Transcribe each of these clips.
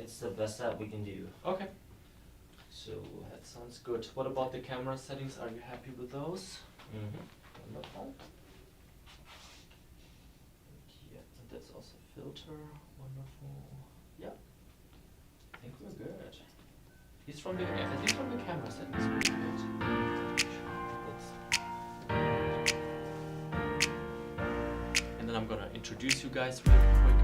it's the best that we can do. Okay. So that sounds good. What about the camera settings? Are you happy with those? Wonderful. Yeah, and that's also filter. Wonderful. Yeah. I think we're good. He's from the camera settings pretty good. And then I'm gonna introduce you guys real quick.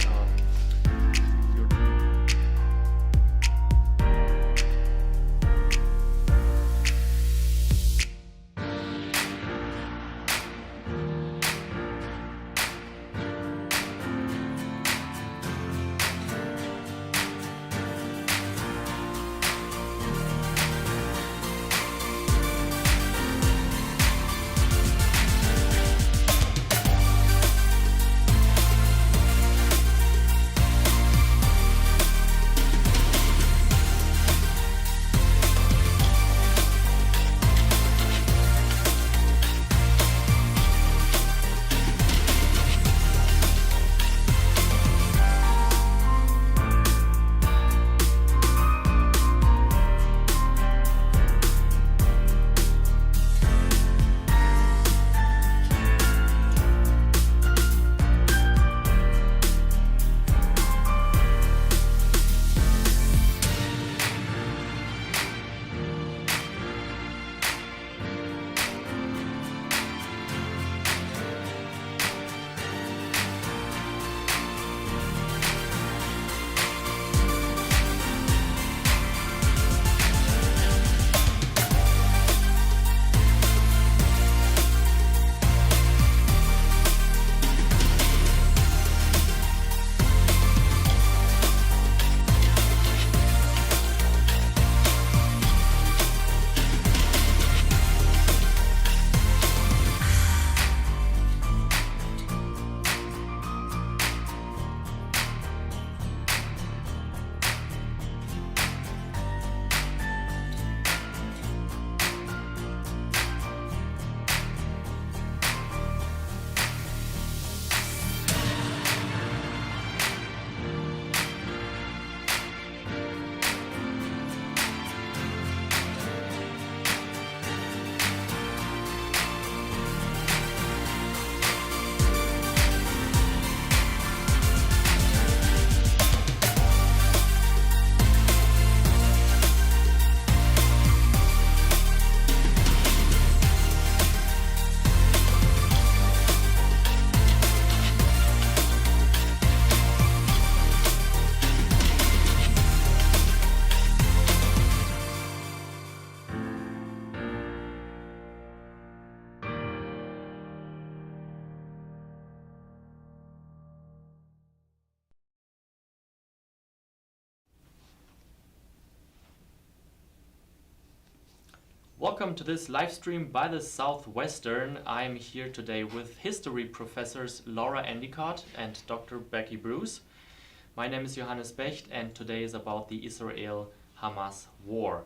Welcome to this live stream by the Southwestern. I'm here today with history professors Laura Endicott and Dr. Becky Bruce. My name is Johannes Becht and today is about the Israel-Hamas War.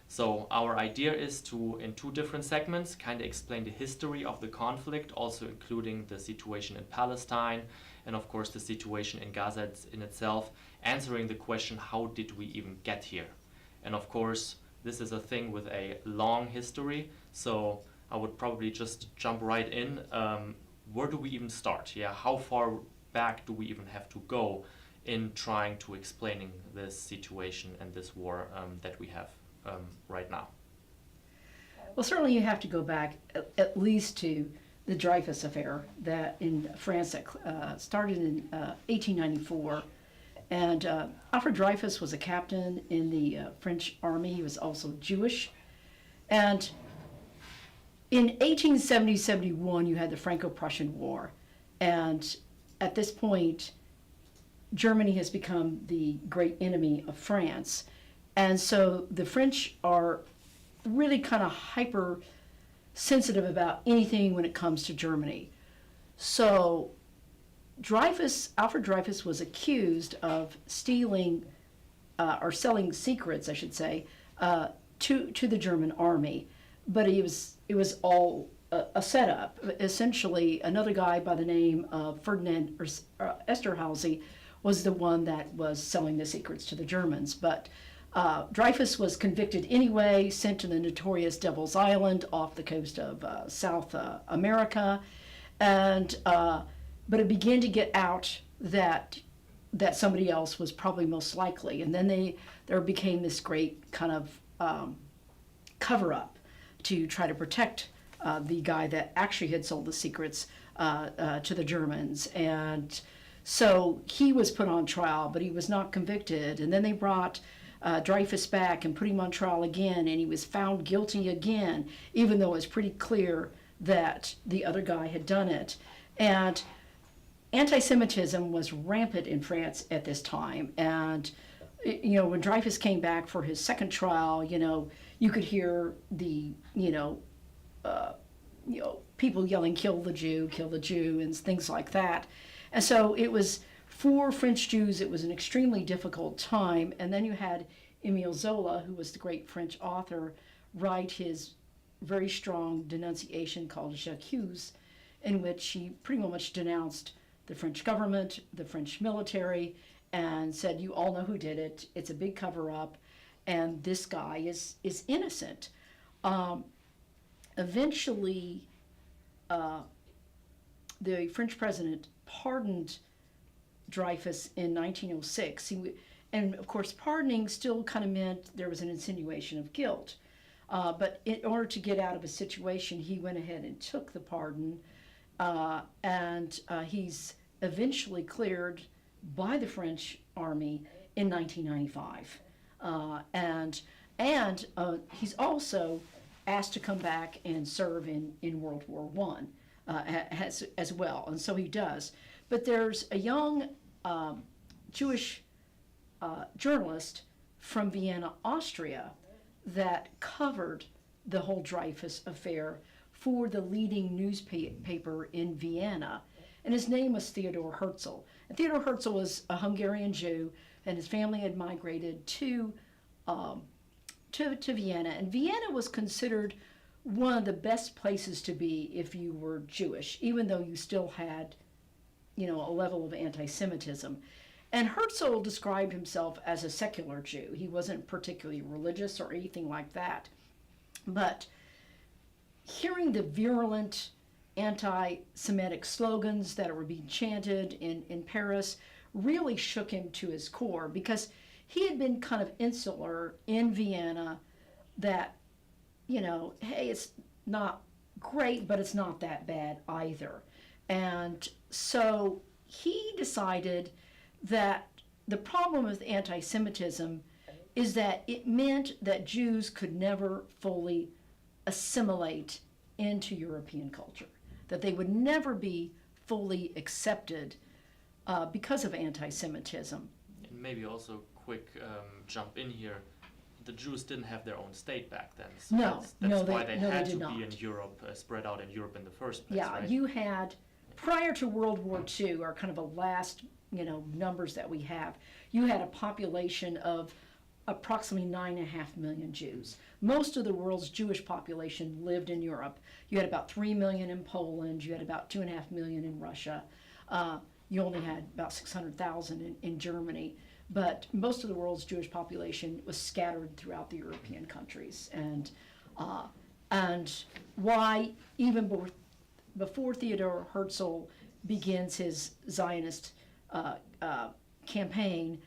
So our idea is to, in two different segments, kind of explain the history of the conflict, also including the situation in Palestine and of course the situation in Gaza in itself, answering the question, how did we even get here? And of course, this is a thing with a long history, so I would probably just jump right in. Where do we even start? Yeah, how far back do we even have to go in trying to explaining this situation and this war that we have right now? Well, certainly you have to go back at least to the Dreyfus Affair that in France that started in 1894. And Alfred Dreyfus was a captain in the French army. He was also Jewish. And in 1870-71, you had the Franco-Prussian War. And at this point, Germany has become the great enemy of France. And so the French are really kind of hyper sensitive about anything when it comes to Germany. So Alfred Dreyfus was accused of stealing or selling secrets, I should say, to the German army. But it was all a setup. Essentially, another guy by the name of Ferdinand Esterhazy was the one that was selling the secrets to the Germans. But Dreyfus was convicted anyway, sent to the notorious Devil's Island off the coast of South America, and but it began to get out that somebody else was probably most likely, and then there became this great kind of cover-up to try to protect the guy that actually had sold the secrets to the Germans. And so he was put on trial, but he was not convicted. And then they brought Dreyfus back and put him on trial again, and he was found guilty again, even though it was pretty clear that the other guy had done it. And anti-Semitism was rampant in France at this time. And when Dreyfus came back for his second trial, you could hear the people yelling "kill the Jew," and things like that. And so it was, for French Jews, it was an extremely difficult time. And then you had Émile Zola, who was the great French author, write his very strong denunciation called J'accuse, in which he pretty much denounced the French government, the French military, and said, you all know who did it. It's a big cover-up, and this guy is innocent. Eventually, the French president pardoned Dreyfus in 1906. And of course, pardoning still kind of meant there was an insinuation of guilt. But in order to get out of a situation, he went ahead and took the pardon, and he's eventually cleared by the French army in 1995. And he's also asked to come back and serve in World War I as well, and so he does. But there's a young Jewish journalist from Vienna, Austria, that covered the whole Dreyfus affair for the leading newspaper in Vienna, and his name was Theodor Herzl. And Theodor Herzl was a Hungarian Jew, and his family had migrated to Vienna. And Vienna was considered one of the best places to be if you were Jewish, even though you still had, a level of anti-Semitism. And Herzl described himself as a secular Jew. He wasn't particularly religious or anything like that. But hearing the virulent anti-Semitic slogans that were being chanted in Paris really shook him to his core, because he had been kind of insular in Vienna, that, hey, it's not great, but it's not that bad either. And so he decided that the problem with anti-Semitism is that it meant that Jews could never fully assimilate into European culture, that they would never be fully accepted because of anti-Semitism. And maybe also quick jump in here. The Jews didn't have their own state back then. So that's why they had to be in Europe, spread out in Europe in the first place. Yeah, right? You had, prior to World War II, are kind of the last numbers that we have, you had a population of approximately 9.5 million Jews. Most of the world's Jewish population lived in Europe. You had about 3 million in Poland, you had about 2.5 million in Russia. You only had about 600,000 in Germany. But most of the world's Jewish population was scattered throughout the European countries. And why, even before Theodor Herzl begins his Zionist campaign,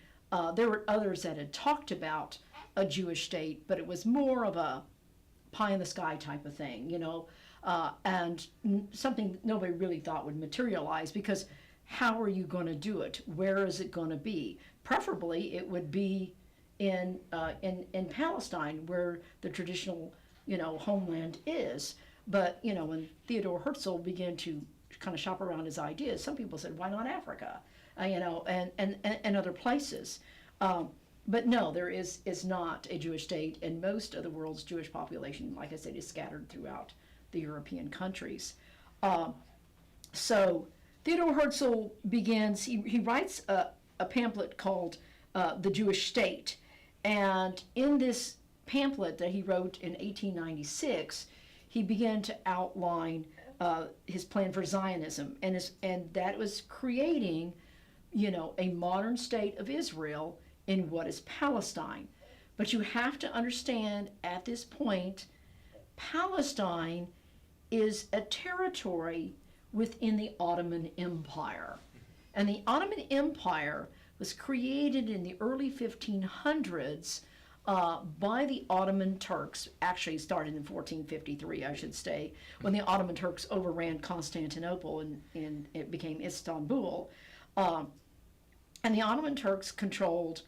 there were others that had talked about a Jewish state, but it was more of a pie in the sky type of thing, and something nobody really thought would materialize, because how are you going to do it? Where is it going to be? Preferably, it would be in Palestine, where the traditional, homeland is. But, when Theodor Herzl began to kind of shop around his ideas, some people said, why not Africa? And other places. But no, there is not a Jewish state, and most of the world's Jewish population, like I said, is scattered throughout the European countries. So Theodor Herzl begins, he writes a pamphlet called The Jewish State. And in this pamphlet that he wrote in 1896, he began to outline his plan for Zionism. And that was creating a modern state of Israel in what is Palestine. But you have to understand at this point, Palestine is a territory within the Ottoman Empire. And the Ottoman Empire was created in the early 1500s by the Ottoman Turks. Actually started in 1453, I should say, when the Ottoman Turks overran Constantinople and it became Istanbul. And the Ottoman Turks controlled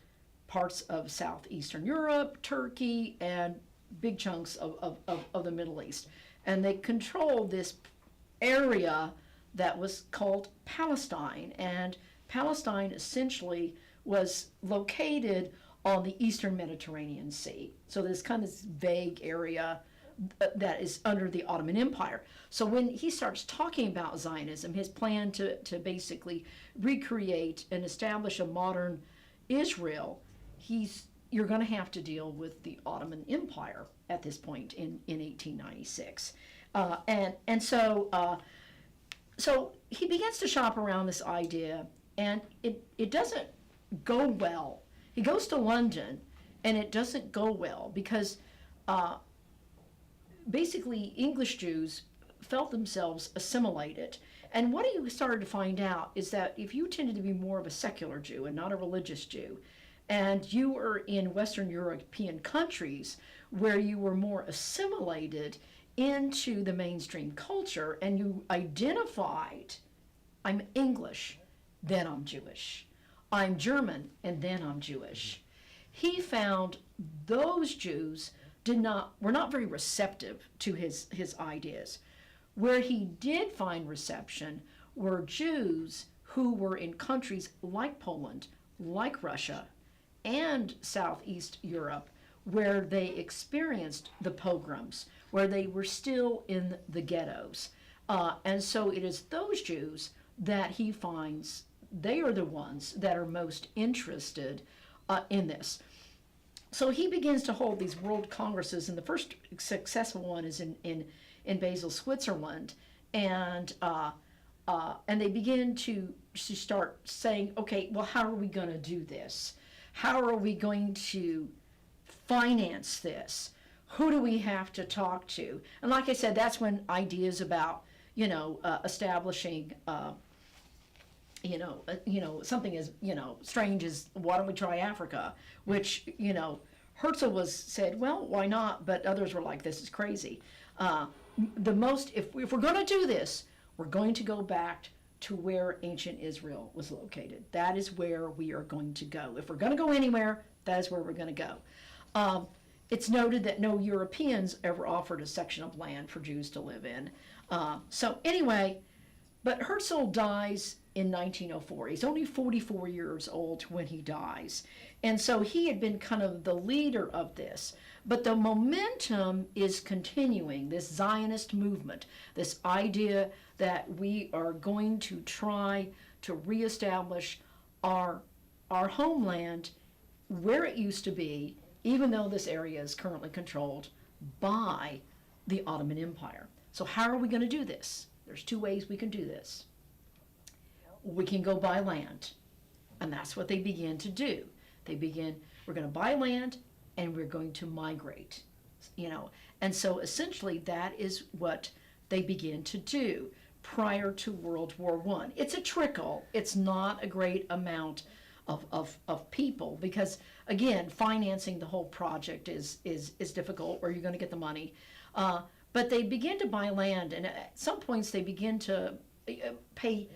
parts of southeastern Europe, Turkey, and big chunks of the Middle East. And they controlled this area that was called Palestine. And Palestine essentially was located on the eastern Mediterranean Sea. So there's kind of this vague area that is under the Ottoman Empire. So when he starts talking about Zionism, his plan to basically recreate and establish a modern Israel, you're going to have to deal with the Ottoman Empire at this point in 1896. So he begins to shop around this idea, and it doesn't go well. He goes to London, and it doesn't go well because basically English Jews felt themselves assimilated. And what he started to find out is that if you tended to be more of a secular Jew and not a religious Jew, and you were in Western European countries where you were more assimilated into the mainstream culture and you identified, I'm English, then I'm Jewish. I'm German, and then I'm Jewish. He found those Jews were not very receptive to his ideas. Where he did find reception were Jews who were in countries like Poland, like Russia, and Southeast Europe, where they experienced the pogroms, where they were still in the ghettos. And so it is those Jews that he finds they are the ones that are most interested in this. So he begins to hold these world congresses, and the first successful one is in Basel, Switzerland, and they begin to start saying, okay, well, how are we going to do this? How are we going to finance this? Who do we have to talk to? And like I said, that's when ideas about establishing something as strange as why don't we try Africa, which Herzl said, well, why not? But others were like, this is crazy. If we're going to do this, we're going to go back to where ancient Israel was located. That is where we are going to go. If we're going to go anywhere, that is where we're going to go. It's noted that no Europeans ever offered a section of land for Jews to live in. So anyway, but Herzl dies in 1904. He's only 44 years old when he dies. And so he had been kind of the leader of this. But the momentum is continuing, this Zionist movement, this idea that we are going to try to reestablish our homeland where it used to be, even though this area is currently controlled by the Ottoman Empire. So how are we going to do this? There's two ways we can do this. We can go buy land, and that's what they begin to do. We're going to buy land, and we're going to migrate, And so essentially that is what they begin to do prior to World War I. It's a trickle. It's not a great amount of people because, again, financing the whole project is difficult. Where you're going to get the money. But they begin to buy land, and at some points they begin to pay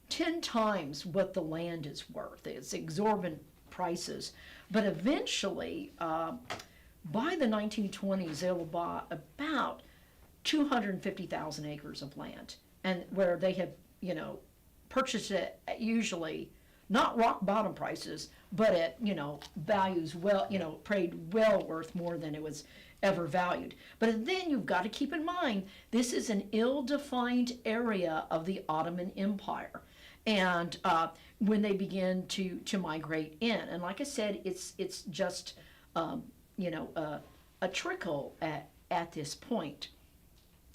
10 times what the land is worth. It's exorbitant prices. But eventually, by the 1920s, they'll buy about 250,000 acres of land, and where they have, purchased it at usually not rock bottom prices, but at, values paid well worth more than it was ever valued. But then you've got to keep in mind, this is an ill-defined area of the Ottoman Empire. And when they begin to migrate in, and like I said, it's just a trickle at this point.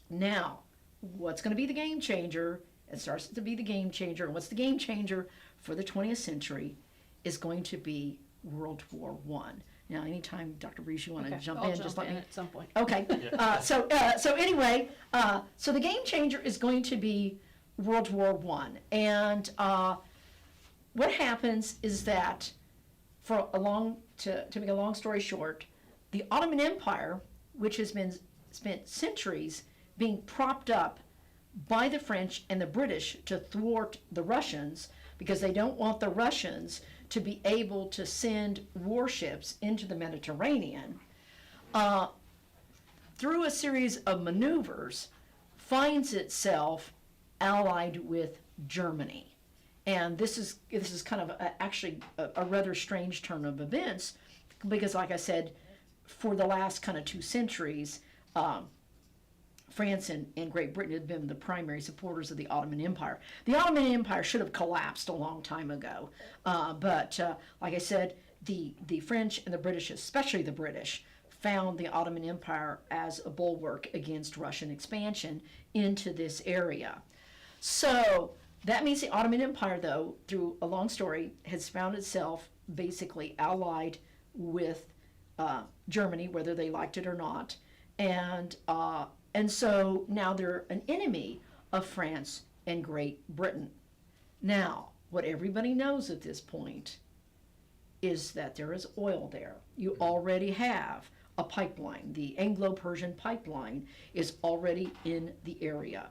Now, what's going to be the game changer? It starts to be the game changer. And what's the game changer for the 20th century is going to be World War One. Now, anytime, Dr. Reese, you want to jump in, just let me. At some point. Okay. So anyway, so the game changer is going to be World War One, and what happens is that, to make a long story short, the Ottoman Empire, which has been spent centuries being propped up by the French and the British to thwart the Russians, because they don't want the Russians to be able to send warships into the Mediterranean, through a series of maneuvers, finds itself allied with Germany. And this is kind of actually a rather strange turn of events, because, like I said, for the last kind of 2 centuries, France and Great Britain had been the primary supporters of the Ottoman Empire. The Ottoman Empire should have collapsed a long time ago, but like I said, the French and the British, especially the British, found the Ottoman Empire as a bulwark against Russian expansion into this area. So that means the Ottoman Empire, though, through a long story, has found itself basically allied with Germany, whether they liked it or not, and so now they're an enemy of France and Great Britain. Now, what everybody knows at this point is that there is oil there. You already have a pipeline. The Anglo-Persian pipeline is already in the area.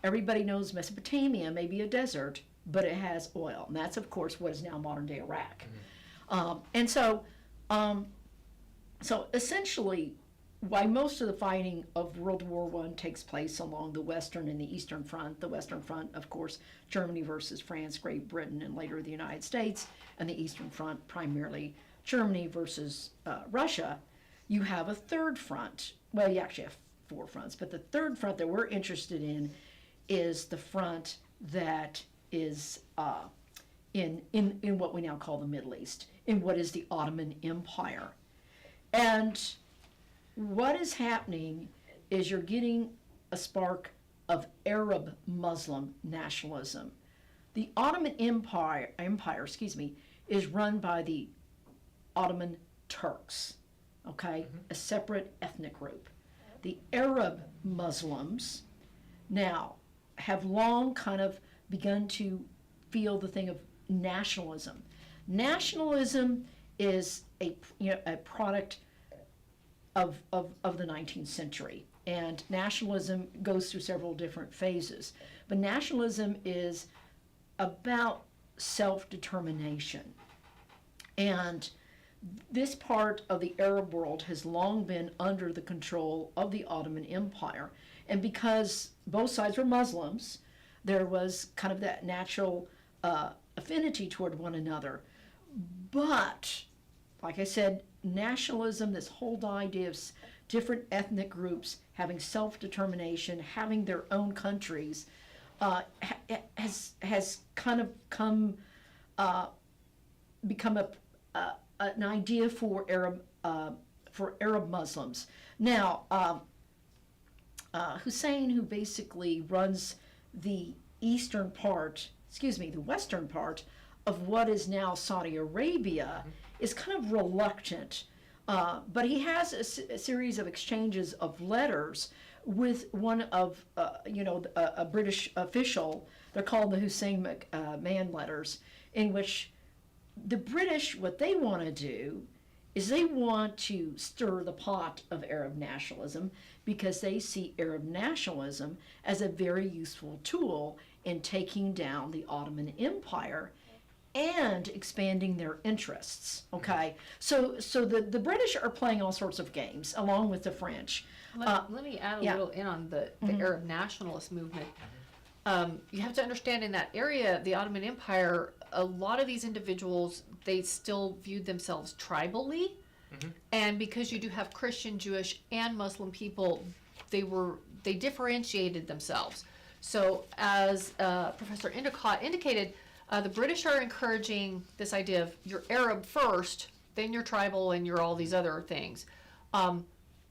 Everybody knows Mesopotamia may be a desert, but it has oil. And that's, of course, what is now modern-day Iraq. So essentially, why most of the fighting of World War I takes place along the Western and the Eastern Front. The Western Front, of course, Germany versus France, Great Britain, and later the United States, and the Eastern Front, primarily Germany versus Russia. You have a third front. Well, you actually have 4 fronts, but the third front that we're interested in is the front that is in what we now call the Middle East, in what is the Ottoman Empire. And what is happening is you're getting a spark of Arab Muslim nationalism. The Ottoman Empire, is run by the Ottoman Turks, okay, a separate ethnic group. The Arab Muslims now have long kind of begun to feel the thing of nationalism. Nationalism is a product of the 19th century, and nationalism goes through several different phases. But nationalism is about self-determination, and this part of the Arab world has long been under the control of the Ottoman Empire. And because both sides were Muslims, there was kind of that natural affinity toward one another. But, like I said, nationalism, this whole idea of different ethnic groups having self-determination, having their own countries, has kind of become an idea for Arab Muslims. Now, Hussein, who basically runs the western part of what is now Saudi Arabia, is kind of reluctant. But he has a series of exchanges of letters with one of, a British official. They're called the Hussein McMahon letters, in which the British, what they want to do is they want to stir the pot of Arab nationalism, because they see Arab nationalism as a very useful tool in taking down the Ottoman Empire and expanding their interests. Okay, so the British are playing all sorts of games along with the French. Let me add a little in on the Arab nationalist movement. You have to understand, in that area, the Ottoman Empire, a lot of these individuals, they still viewed themselves tribally. And because you do have Christian, Jewish, and Muslim people, they differentiated themselves. So as Professor Endicott indicated, the British are encouraging this idea of you're Arab first, then you're tribal, and you're all these other things.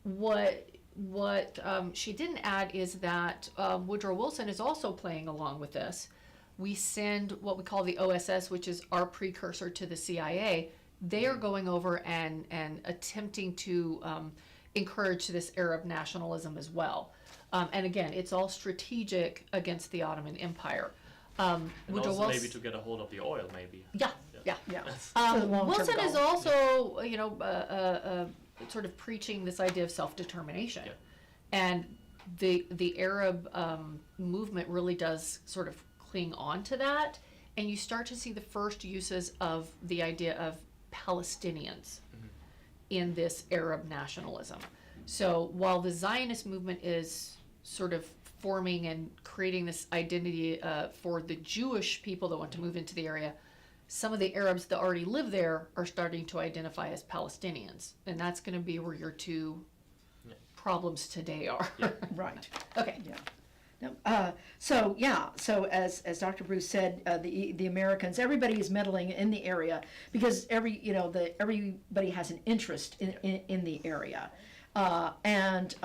What she didn't add is that Woodrow Wilson is also playing along with this. we send what we call the OSS, which is our precursor to the CIA. They are going over and attempting to encourage this Arab nationalism as well. And again, it's all strategic against the Ottoman Empire. And also maybe to get a hold of the oil, maybe. Yeah. For the long-term Wilson is goal. also, sort of preaching this idea of self-determination. Yeah. And the Arab movement really does sort of cling on to that. And you start to see the first uses of the idea of Palestinians in this Arab nationalism. So while the Zionist movement is sort of forming and creating this identity for the Jewish people that want to move into the area, some of the Arabs that already live there are starting to identify as Palestinians. And that's going to be where your two problems today are. Right. Okay. Yeah. So as Dr. Bruce said, the Americans, everybody is meddling in the area because everybody has an interest in the area, and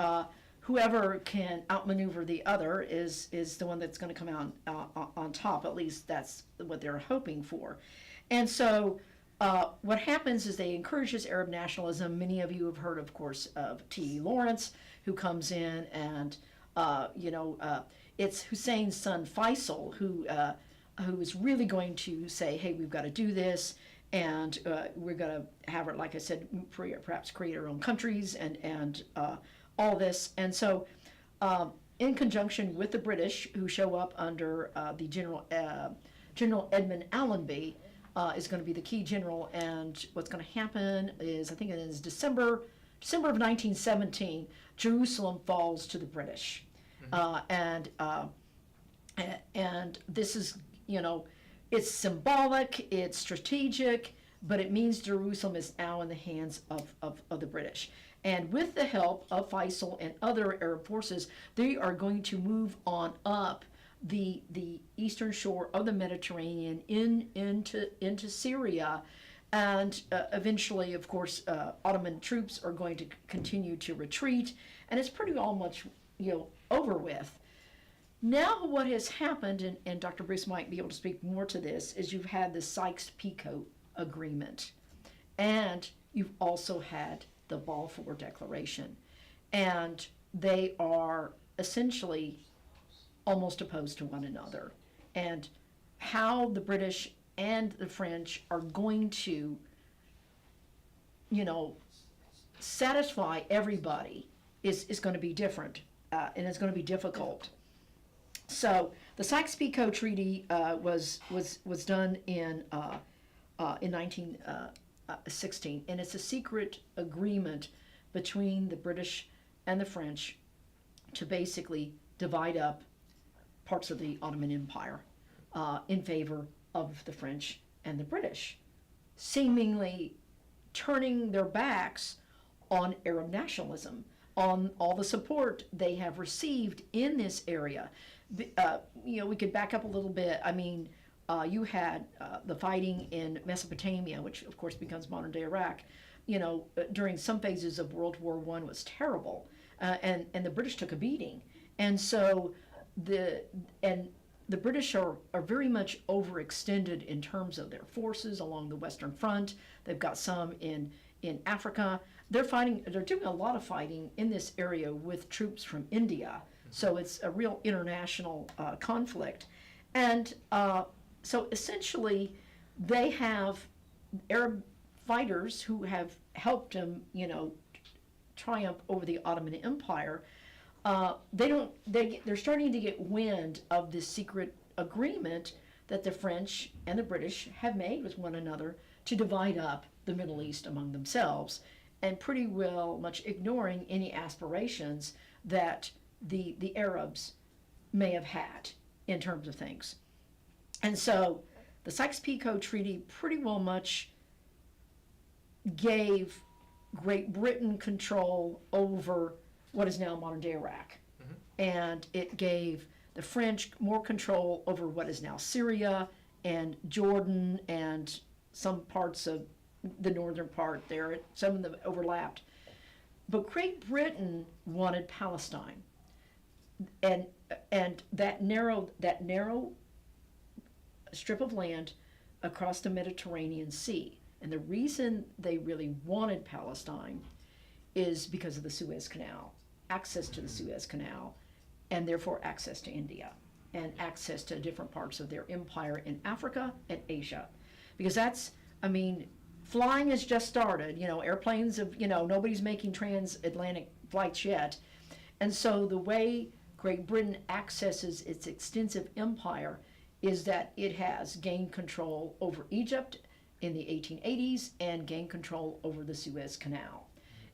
whoever can outmaneuver the other is the one that's going to come out on top. At least that's what they're hoping for. And so what happens is they encourage this Arab nationalism. Many of you have heard, of course, of T.E. Lawrence, who comes in and it's Hussein's son Faisal who is really going to say, hey, we've got to do this, and we're going to have, like I said, perhaps create our own countries and all this. And so in conjunction with the British, who show up under the General Edmund Allenby, is going to be the key general, and what's going to happen is, I think it is December of 1917, Jerusalem falls to the British. And this is, it's symbolic, it's strategic, but it means Jerusalem is now in the hands of the British. And with the help of Faisal and other Arab forces, they are going to move on up the eastern shore of the Mediterranean into Syria. And eventually, of course, Ottoman troops are going to continue to retreat, and it's pretty all much, over with. Now what has happened, and Dr. Bruce might be able to speak more to this, is you've had the Sykes-Picot Agreement, and you've also had the Balfour Declaration, and they are essentially almost opposed to one another. And how the British and the French are going to, satisfy everybody is going to be different, and it's going to be difficult. So the Sykes-Picot Treaty was done in 1916, and it's a secret agreement between the British and the French to basically divide up parts of the Ottoman Empire in favor of the French and the British, seemingly turning their backs on Arab nationalism, on all the support they have received in this area. We could back up a little bit. I mean, you had the fighting in Mesopotamia, which of course becomes modern day Iraq, during some phases of World War I was terrible, and the British took a beating. And so the British are very much overextended in terms of their forces along the Western Front. They've got some in Africa. They're doing a lot of fighting in this area with troops from India. So it's a real international conflict. And so essentially they have Arab fighters who have helped them, triumph over the Ottoman Empire. They're starting to get wind of this secret agreement that the French and the British have made with one another to divide up the Middle East among themselves, and pretty well much ignoring any aspirations that the Arabs may have had in terms of things. And so the Sykes-Picot Treaty pretty well much gave Great Britain control over what is now modern day Iraq. And it gave the French more control over what is now Syria and Jordan and some parts of the northern part there. Some of them overlapped. But Great Britain wanted Palestine. And that narrow strip of land across the Mediterranean Sea. And the reason they really wanted Palestine is because of the Suez Canal, access to the Suez Canal, and therefore access to India and access to different parts of their empire in Africa and Asia. Because that's, I mean, flying has just started. Airplanes have, nobody's making transatlantic flights yet. And so the way Great Britain accesses its extensive empire is that it has gained control over Egypt in the 1880s and gained control over the Suez Canal.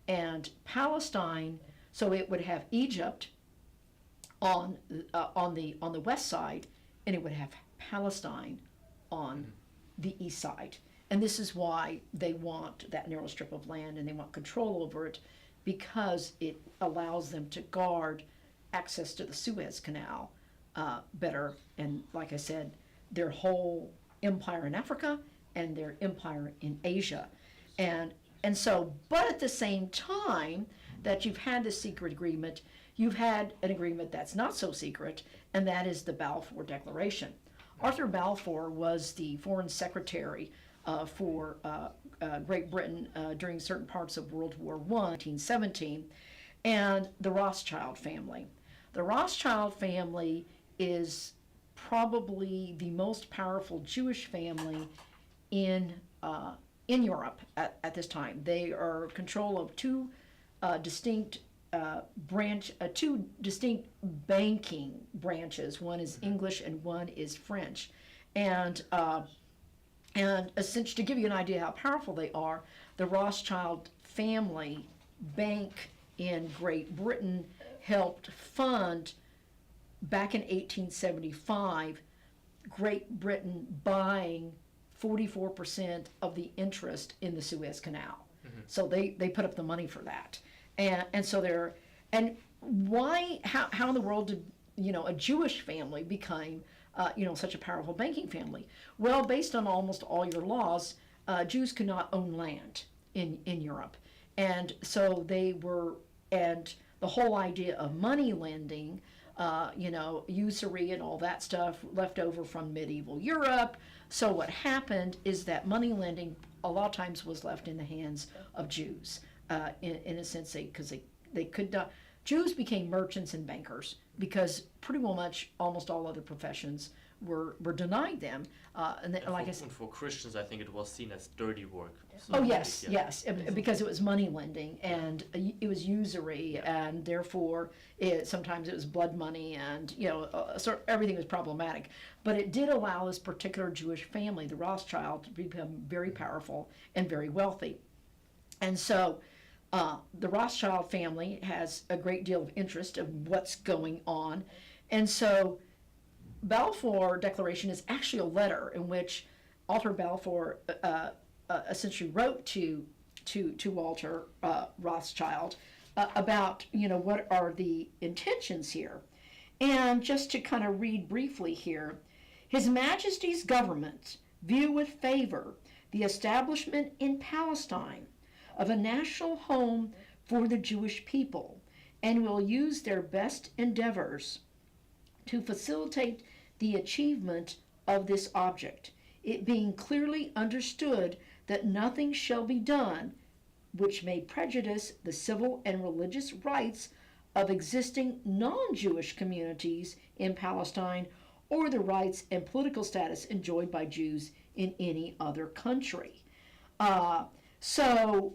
And Palestine, so it would have Egypt on the west side, and it would have Palestine on the east side. And this is why they want that narrow strip of land and they want control over it, because it allows them to guard access to the Suez Canal better. And like I said, their whole empire in Africa and their empire in Asia. And so, but at the same time that you've had this secret agreement, you've had an agreement that's not so secret, and that is the Balfour Declaration. Arthur Balfour was the foreign secretary for Great Britain during certain parts of World War I, 1917, and the Rothschild family. The Rothschild family is probably the most powerful Jewish family in Europe at this time. They are in control of two distinct banking branches. One is English and one is French, and essentially, to give you an idea how powerful they are, the Rothschild family bank in Great Britain helped fund, back in 1875, Great Britain buying 44% of the interest in the Suez Canal. So they put up the money for that. And so how in the world did, a Jewish family become, such a powerful banking family? Well, based on almost all your laws, Jews could not own land in Europe. And so and the whole idea of money lending, usury and all that stuff left over from medieval Europe. So what happened is that money lending a lot of times was left in the hands of Jews, in a sense, because they could not. Jews became merchants and bankers because pretty well much almost all other professions were denied them. Like I said, for Christians, I think it was seen as dirty work. So yes, because it was money lending and it was usury, and therefore sometimes it was blood money, and everything was problematic. But it did allow this particular Jewish family, the Rothschild, to become very powerful and very wealthy. And so the Rothschild family has a great deal of interest of what's going on, and so Balfour Declaration is actually a letter in which Arthur Balfour essentially wrote to Walter Rothschild about what are the intentions here. And just to kind of read briefly here, His Majesty's government view with favor the establishment in Palestine of a national home for the Jewish people, and will use their best endeavors to facilitate the achievement of this object, it being clearly understood that nothing shall be done which may prejudice the civil and religious rights of existing non-Jewish communities in Palestine, or the rights and political status enjoyed by Jews in any other country. So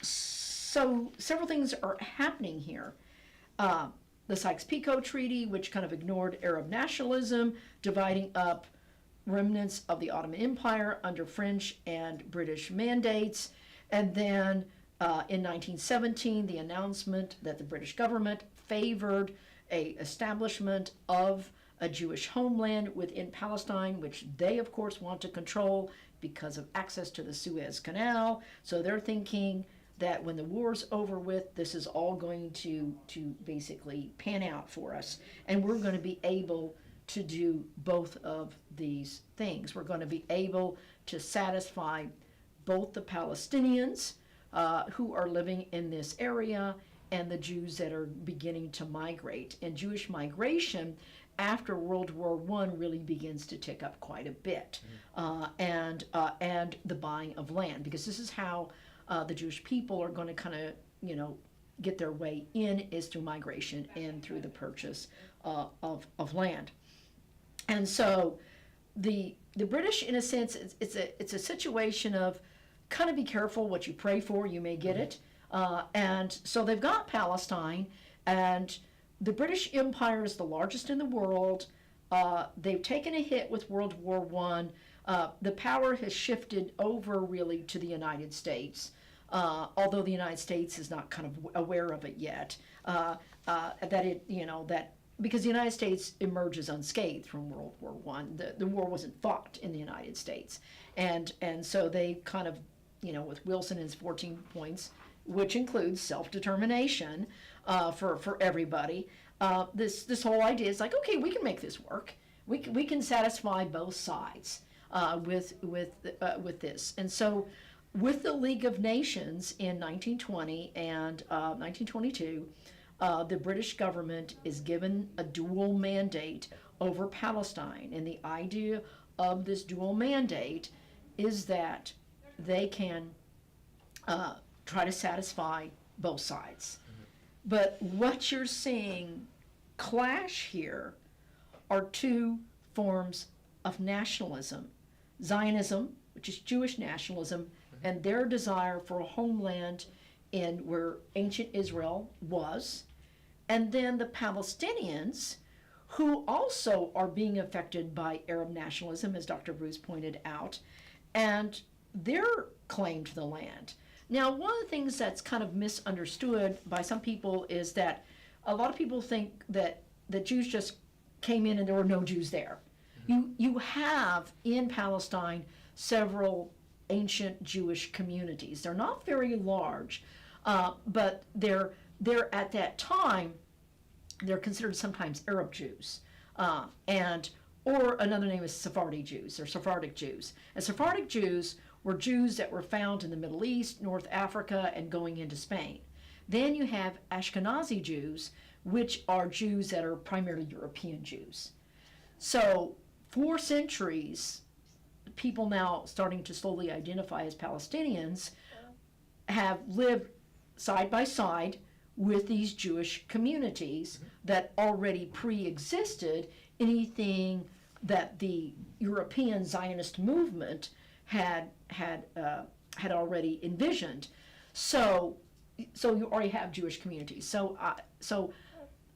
several things are happening here. The Sykes-Picot Treaty, which kind of ignored Arab nationalism, dividing up remnants of the Ottoman Empire under French and British mandates. And then in 1917, the announcement that the British government favored a establishment of a Jewish homeland within Palestine, which they, of course, want to control because of access to the Suez Canal. So they're thinking that when the war's over with, this is all going to basically pan out for us. And we're going to be able to do both of these things. We're going to be able to satisfy both the Palestinians who are living in this area and the Jews that are beginning to migrate. And Jewish migration after World War I really begins to tick up quite a bit, and the buying of land, because this is how the Jewish people are going to kind of, get their way in, is through migration and through the purchase of land. And so the British, in a sense, it's a situation of kind of be careful what you pray for, you may get it. And so they've got Palestine, and the British Empire is the largest in the world. They've taken a hit with World War I. The power has shifted over really to the United States, although the United States is not kind of aware of it yet. Because the United States emerges unscathed from World War I. The war wasn't fought in the United States. And so they kind of, with Wilson and his 14 points, which includes self-determination for everybody, this whole idea is like, okay, we can make this work. We can satisfy both sides with this. And so with the League of Nations in 1920 and 1922, the British government is given a dual mandate over Palestine. And the idea of this dual mandate is that they can try to satisfy both sides. But what you're seeing clash here are two forms of nationalism: Zionism, which is Jewish nationalism, and their desire for a homeland in where ancient Israel was, and then the Palestinians, who also are being affected by Arab nationalism, as Dr. Bruce pointed out, and their claim to the land. Now, one of the things that's kind of misunderstood by some people is that a lot of people think that the Jews just came in and there were no Jews there. You have in Palestine several ancient Jewish communities. They're not very large, but they're at that time, they're considered sometimes Arab Jews, or another name is Sephardi Jews, or Sephardic Jews. And Sephardic Jews were Jews that were found in the Middle East, North Africa, and going into Spain. Then you have Ashkenazi Jews, which are Jews that are primarily European Jews. So for centuries, people now starting to slowly identify as Palestinians have lived side by side with these Jewish communities that already pre-existed anything that the European Zionist movement had already envisioned. So you already have Jewish communities. So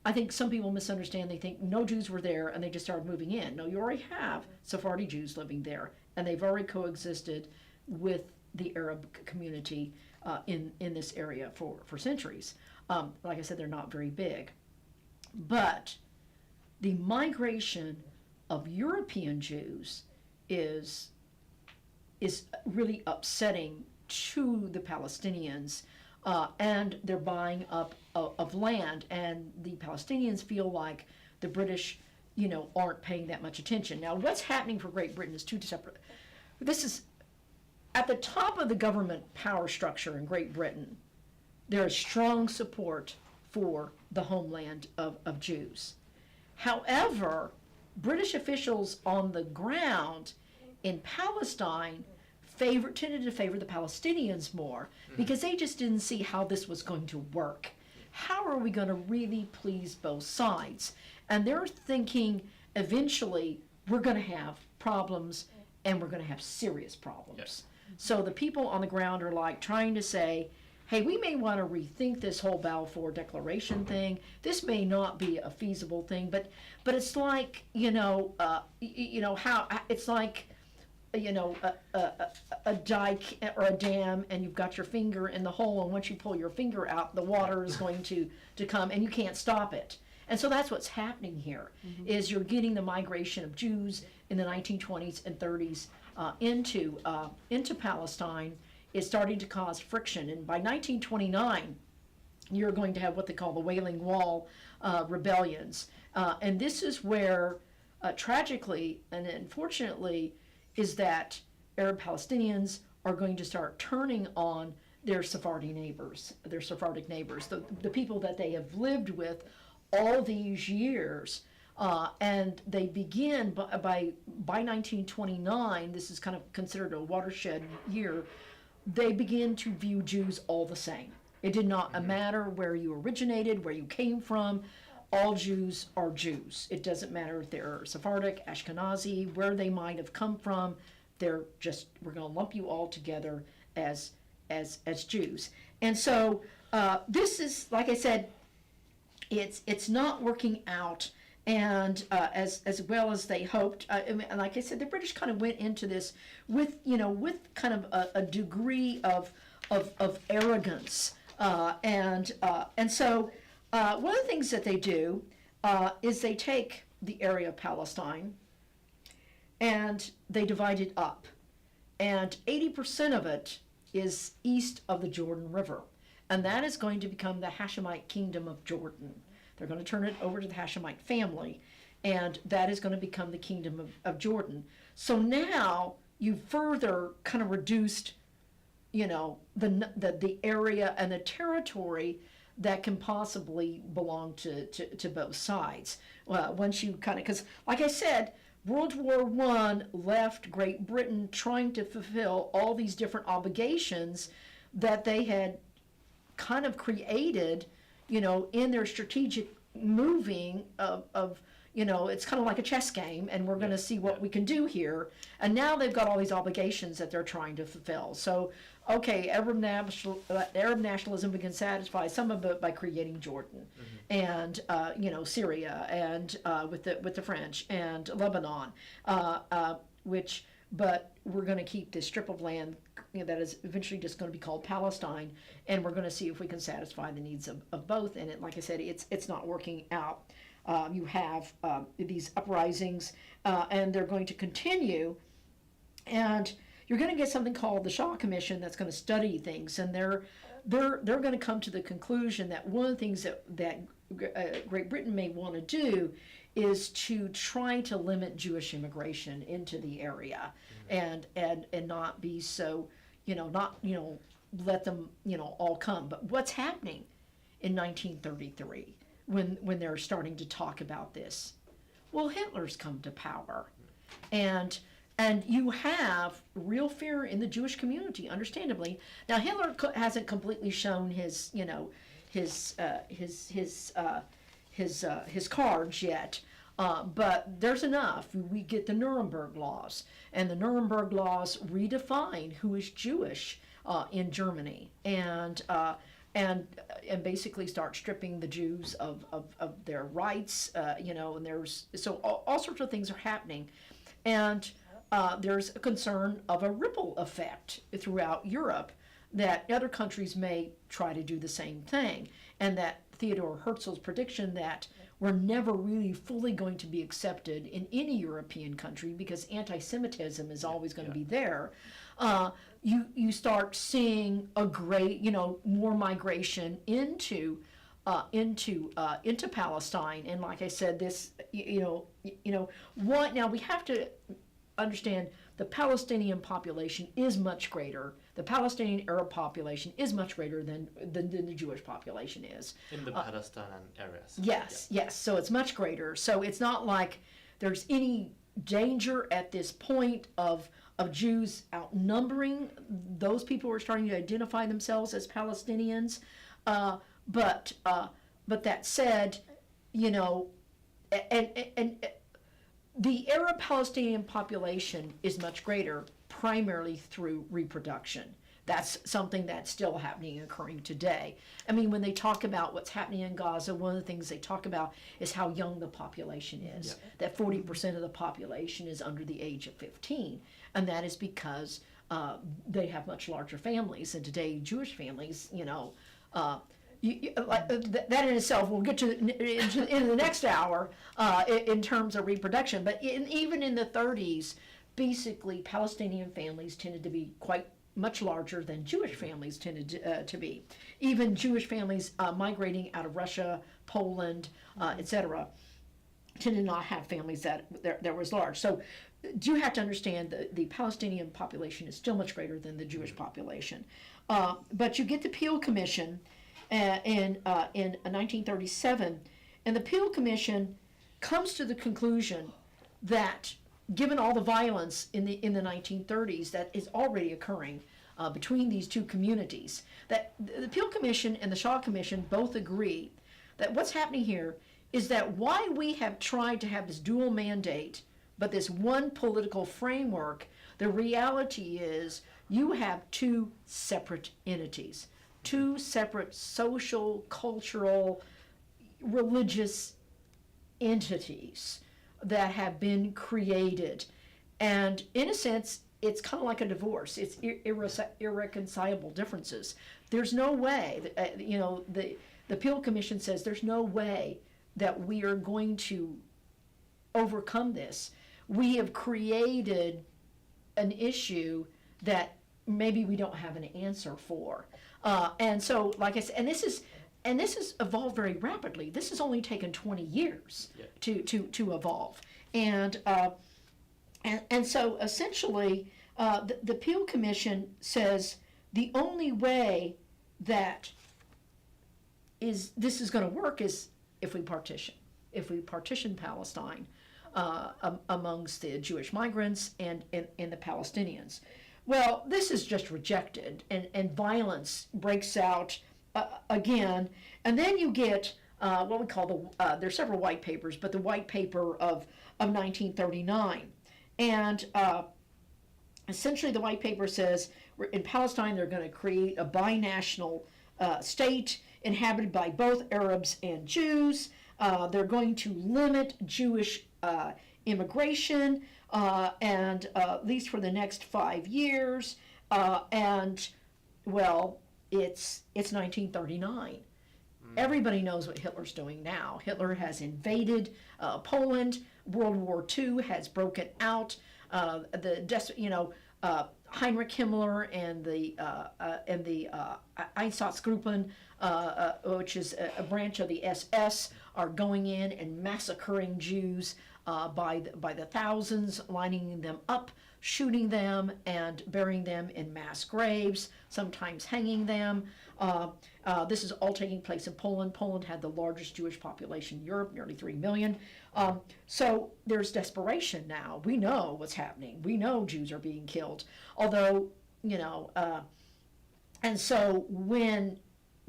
I think some people misunderstand. They think no Jews were there and they just started moving in. No, you already have Sephardi Jews living there, and they've already coexisted with the Arab community in this area for centuries. Like I said, they're not very big. But the migration of European Jews is really upsetting to the Palestinians, and they're buying up of land, and the Palestinians feel like the British, aren't paying that much attention. Now, what's happening for Great Britain is two separate. This is at the top of the government power structure in Great Britain. There is strong support for the homeland of Jews. However, British officials on the ground in Palestine tended to favor the Palestinians more, because they just didn't see how this was going to work. How are we going to really please both sides? And they're thinking eventually we're going to have problems, and we're going to have serious problems. Yes. So the people on the ground are like trying to say, hey, we may want to rethink this whole Balfour Declaration thing. This may not be a feasible thing, but it's like, how it's like, a dike or a dam, and you've got your finger in the hole, and once you pull your finger out, the water is going to come, and you can't stop it. And so that's what's happening here, is you're getting the migration of Jews in the 1920s and 30s into Palestine is starting to cause friction. And by 1929, you're going to have what they call the Wailing Wall rebellions. And this is where, tragically and unfortunately, is that Arab Palestinians are going to start turning on their Sephardic neighbors, the people that they have lived with all these years, And they begin by 1929, this is kind of considered a watershed year, they begin to view Jews all the same. It did not matter where you originated, where you came from. All Jews are Jews. It doesn't matter if they're Sephardic, Ashkenazi, where they might have come from. We're going to lump you all together as Jews. And so this is, like I said, it's not working out and as well as they hoped. And like I said, the British kind of went into this with kind of a degree of arrogance, and so one of the things that they do is they take the area of Palestine and they divide it up, and 80% of it is east of the Jordan River, and that is going to become the Hashemite kingdom of Jordan. They're going to turn it over to the Hashemite family, and that is going to become the kingdom of Jordan. So now you further kind of reduced, the area and the territory that can possibly belong to both sides. Once you kind of, because like I said, World War I left Great Britain trying to fulfill all these different obligations that they had kind of created, in their strategic moving of it's kind of like a chess game, and we're going to see what we can do here. And now they've got all these obligations that they're trying to fulfill. So, okay, Arab nationalism, we can satisfy some of it by creating Jordan, and Syria, and with the French, and Lebanon, but we're going to keep this strip of land that is eventually just going to be called Palestine, and we're going to see if we can satisfy the needs of both. And like I said, it's not working out. You have these uprisings, and they're going to continue, and you're going to get something called the Shaw Commission that's going to study things, and they're going to come to the conclusion that one of the things that Great Britain may want to do is to try to limit Jewish immigration into the area, and not be so, let them, all come. But what's happening in 1933 when they're starting to talk about this? Well, Hitler's come to power, and you have real fear in the Jewish community, understandably. Now, Hitler hasn't completely shown his cards yet, but there's enough. We get the Nuremberg laws, and the Nuremberg laws redefine who is Jewish in Germany, and basically start stripping the Jews of their rights, and there's all sorts of things are happening, and there's a concern of a ripple effect throughout Europe that other countries may try to do the same thing, and that Theodor Herzl's prediction that we're never really fully going to be accepted in any European country because anti-Semitism is always going to be there. You start seeing a great, more migration into Palestine, and like I said, this, what now we have to understand the Palestinian population is much greater. The Palestinian Arab population is much greater than the Jewish population is. In the Palestinian areas. Yes. So it's much greater. So it's not like there's any danger at this point of Jews outnumbering those people who are starting to identify themselves as Palestinians. But that said, and the Arab Palestinian population is much greater, primarily through reproduction. That's something that's still happening and occurring today. I mean, when they talk about what's happening in Gaza, one of the things they talk about is how young the population is. Yeah. That 40% of the population is under the age of 15. And that is because they have much larger families. And today, Jewish families, that in itself, we'll get to in the next hour in terms of reproduction. But even in the 30s, basically, Palestinian families tended to be quite much larger than Jewish families tended to be. Even Jewish families migrating out of Russia, Poland, etc., tended not have families that was large. So you have to understand the Palestinian population is still much greater than the Jewish population. But you get the Peel Commission in 1937, and the Peel Commission comes to the conclusion that given all the violence in the 1930s that is already occurring between these two communities, that the Peel Commission and the Shaw Commission both agree that what's happening here is that why we have tried to have this dual mandate, but this one political framework, the reality is you have two separate entities, two separate social, cultural, religious entities that have been created. And in a sense, it's kind of like a divorce. It's irreconcilable differences. There's no way, the Peel Commission says there's no way that we are going to overcome this. We have created an issue that maybe we don't have an answer for. And so, like I said, and this has evolved very rapidly. This has only taken 20 years to evolve. And so essentially, the Peel Commission says the only way that this is going to work is if we partition Palestine amongst the Jewish migrants and the Palestinians. Well, this is just rejected, and violence breaks out again, and then you get what we call there's several white papers, but the white paper of 1939, and essentially the white paper says in Palestine they're going to create a binational state inhabited by both Arabs and Jews. They're going to limit Jewish immigration, and at least for the next 5 years. And well, it's 1939. Everybody knows what Hitler's doing now. Hitler has invaded Poland. World War II has broken out. Heinrich Himmler and the Einsatzgruppen, which is a branch of the SS, are going in and massacring Jews by the thousands, lining them up, shooting them, and burying them in mass graves, sometimes hanging them. This is all taking place in Poland. Poland had the largest Jewish population in Europe, nearly 3 million. So there's desperation now. We know what's happening. We know Jews are being killed. Although, and so when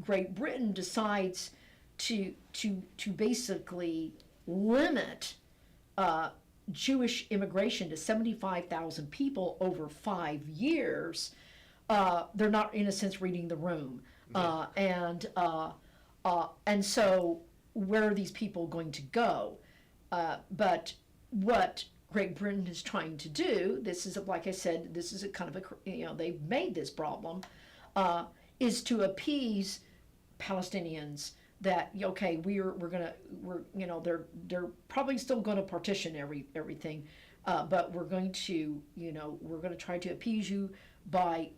Great Britain decides to basically limit Jewish immigration to 75,000 people over 5 years, they're not, in a sense, reading the room. And so where are these people going to go? But what Great Britain is trying to do, this is, like I said, this is a kind of they've made this problem, is to appease Palestinians that, okay, they're probably still going to partition everything, but we're going to try to appease you by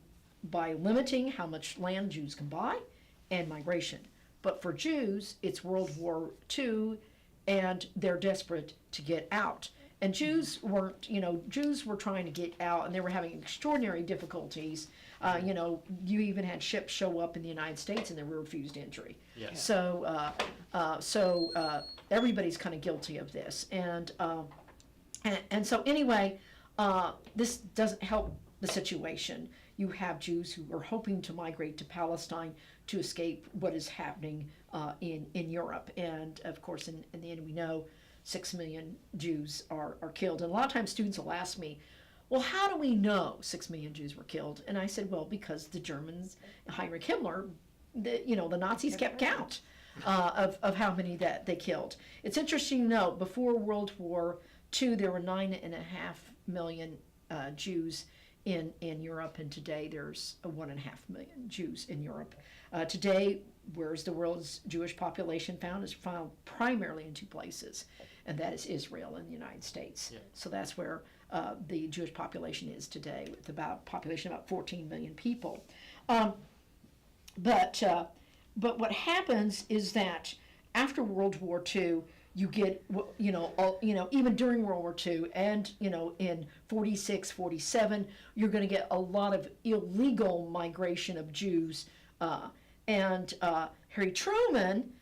limiting how much land Jews can buy and migration. But for Jews, it's World War II, and they're desperate to get out. And Jews were trying to get out, and they were having extraordinary difficulties. You even had ships show up in the United States, and they were refused entry. Yeah. So everybody's kind of guilty of this, and so anyway, this doesn't help the situation. You have Jews who are hoping to migrate to Palestine to escape what is happening in Europe, and of course, in the end, we know 6 million Jews are killed. And a lot of times students will ask me, well, how do we know 6 million Jews were killed? And I said, well, because the Germans, Heinrich Himmler, the Nazis kept count of how many that they killed. It's interesting to note, before World War II, there were 9.5 million Jews in Europe, and today there's 1.5 million Jews in Europe. Today, where's the world's Jewish population found? Is found primarily in two places, and that is Israel and the United States. Yeah. So that's where the Jewish population is today, with about 14 million people. But what happens is that after World War II, you get, even during World War II and, in 46, 47, you're going to get a lot of illegal migration of Jews. And Harry Truman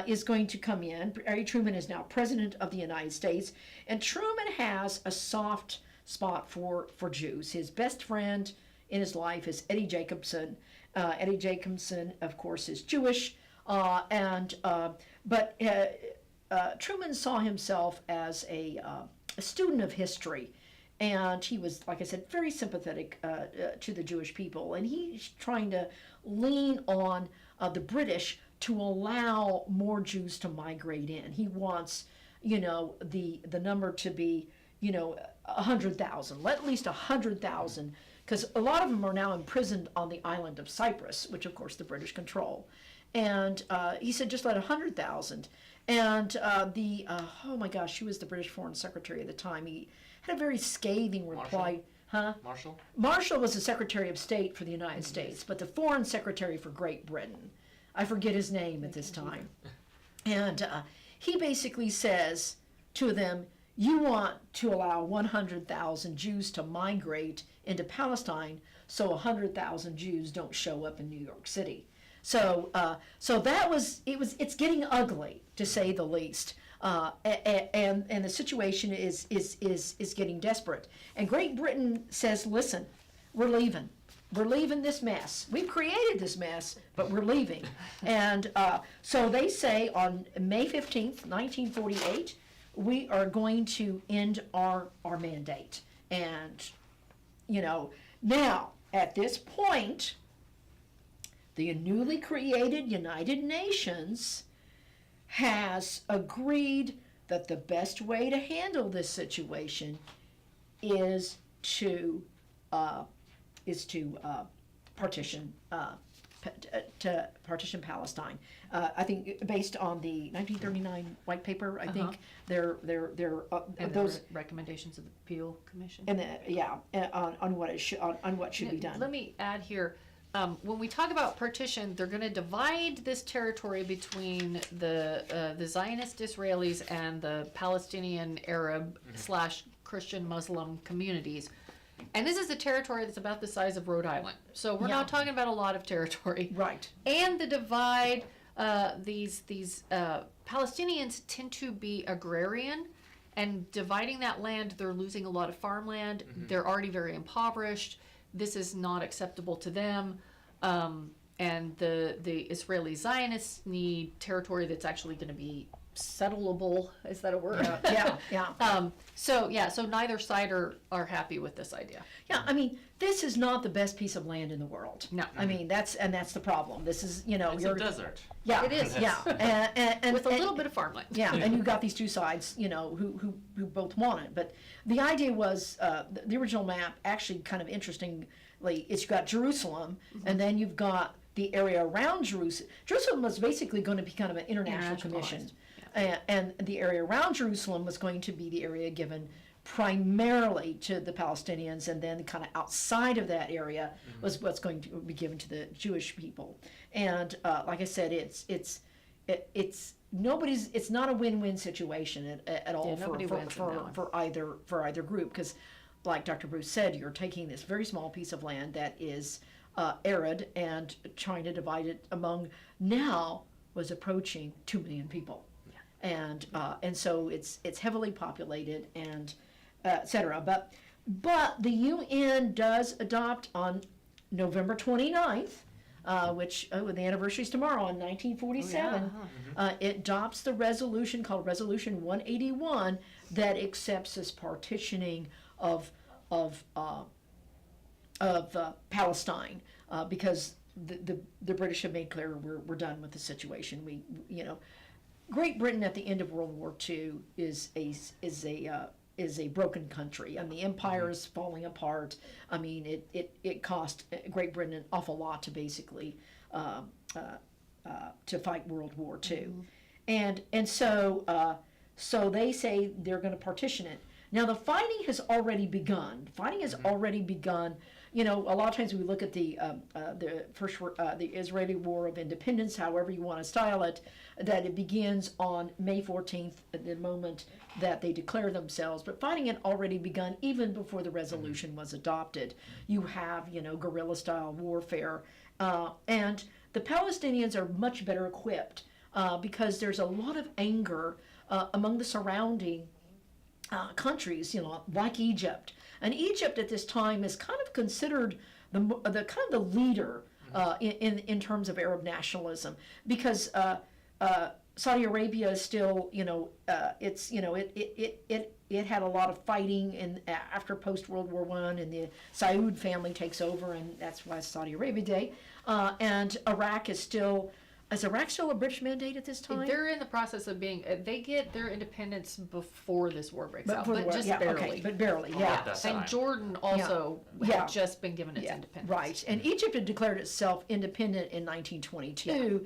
is going to come in. Harry Truman is now president of the United States, and Truman has a soft spot for Jews. His best friend in his life is Eddie Jacobson. Eddie Jacobson, of course, is Jewish, but Truman saw himself as a student of history. And he was, like I said, very sympathetic to the Jewish people. And he's trying to lean on the British to allow more Jews to migrate in. He wants, the number to be, 100,000, at least 100,000, because a lot of them are now imprisoned on the island of Cyprus, which of course the British control. And he said, just let 100,000. And oh my gosh, she was the British Foreign Secretary at the time. He had a very scathing reply. Marshall? Marshall was the Secretary of State for the United States, but the Foreign Secretary for Great Britain. I forget his name at this time. And he basically says to them, you want to allow 100,000 Jews to migrate into Palestine so 100,000 Jews don't show up in New York City. So it's getting ugly, to say the least. And the situation is getting desperate. And Great Britain says, listen, we're leaving. We're leaving this mess. We've created this mess, but we're leaving. And so they say on May 15th, 1948, we are going to end our mandate. And, now, at this point, the newly created United Nations has agreed that the best way to handle this situation is to partition Palestine. I think based on the 1939 white paper, I think they're and those recommendations of the Peel Commission. And on what should be done. Let me add here. When we talk about partition, they're going to divide this territory between the Zionist Israelis and the Palestinian Arab / Christian Muslim communities. And this is a territory that's about the size of Rhode Island. So we're not talking about a lot of territory. Right. And the divide, these Palestinians tend to be agrarian, and dividing that land, they're losing a lot of farmland. They're already very impoverished. This is not acceptable to them. And the Israeli Zionists need territory that's actually going to be settleable. Is that a word? Yeah. So neither side are happy with this idea. Yeah, I mean, this is not the best piece of land in the world. No. I mean, that's the problem. This is, It's a desert. Yeah, it is. Yeah, and with a little bit of farmland. Yeah, and you've got these two sides, who both want it. But the idea was the original map. Actually, kind of interestingly, you've got Jerusalem, and then you've got the area around Jerusalem. Jerusalem was basically going to be kind of an international commission. And the area around Jerusalem was going to be the area given primarily to the Palestinians, and then kind of outside of that area was what's going to be given to the Jewish people. And like I said, it's not a win-win situation at all for either group, because like Dr. Bruce said, you're taking this very small piece of land that is arid and trying to divide it among now was approaching 2 million people. And so it's heavily populated and et cetera. But the UN does adopt on November 29th, which the anniversary is tomorrow, in 1947, it adopts the resolution called Resolution 181 that accepts this partitioning of Palestine, because the British have made clear we're done with the situation. Great Britain at the end of World War II is a broken country, and the empire is falling apart. I mean, it cost Great Britain an awful lot to basically to fight World War II, and so they say they're going to partition it. Now the fighting has already begun. A lot of times we look at the Israeli War of Independence, however you want to style it, that it begins on May 14th, at the moment that they declare themselves. But fighting had already begun even before the resolution was adopted. You have, guerrilla-style warfare, and the Palestinians are much better equipped because there's a lot of anger among the surrounding countries, like Egypt. And Egypt at this time is kind of considered the kind of the leader in terms of Arab nationalism, because Saudi Arabia is still, it had a lot of fighting after post World War I, and the Saud family takes over, and that's why it's Saudi Arabia Day. And Iraq is still. Is Iraq still a British mandate at this time? They're in the process of being. They get their independence before this war breaks out, but just yeah, barely. Okay, but barely, At yeah. that time. And Jordan also had just been given its independence. Right, and Egypt had declared itself independent in 1922,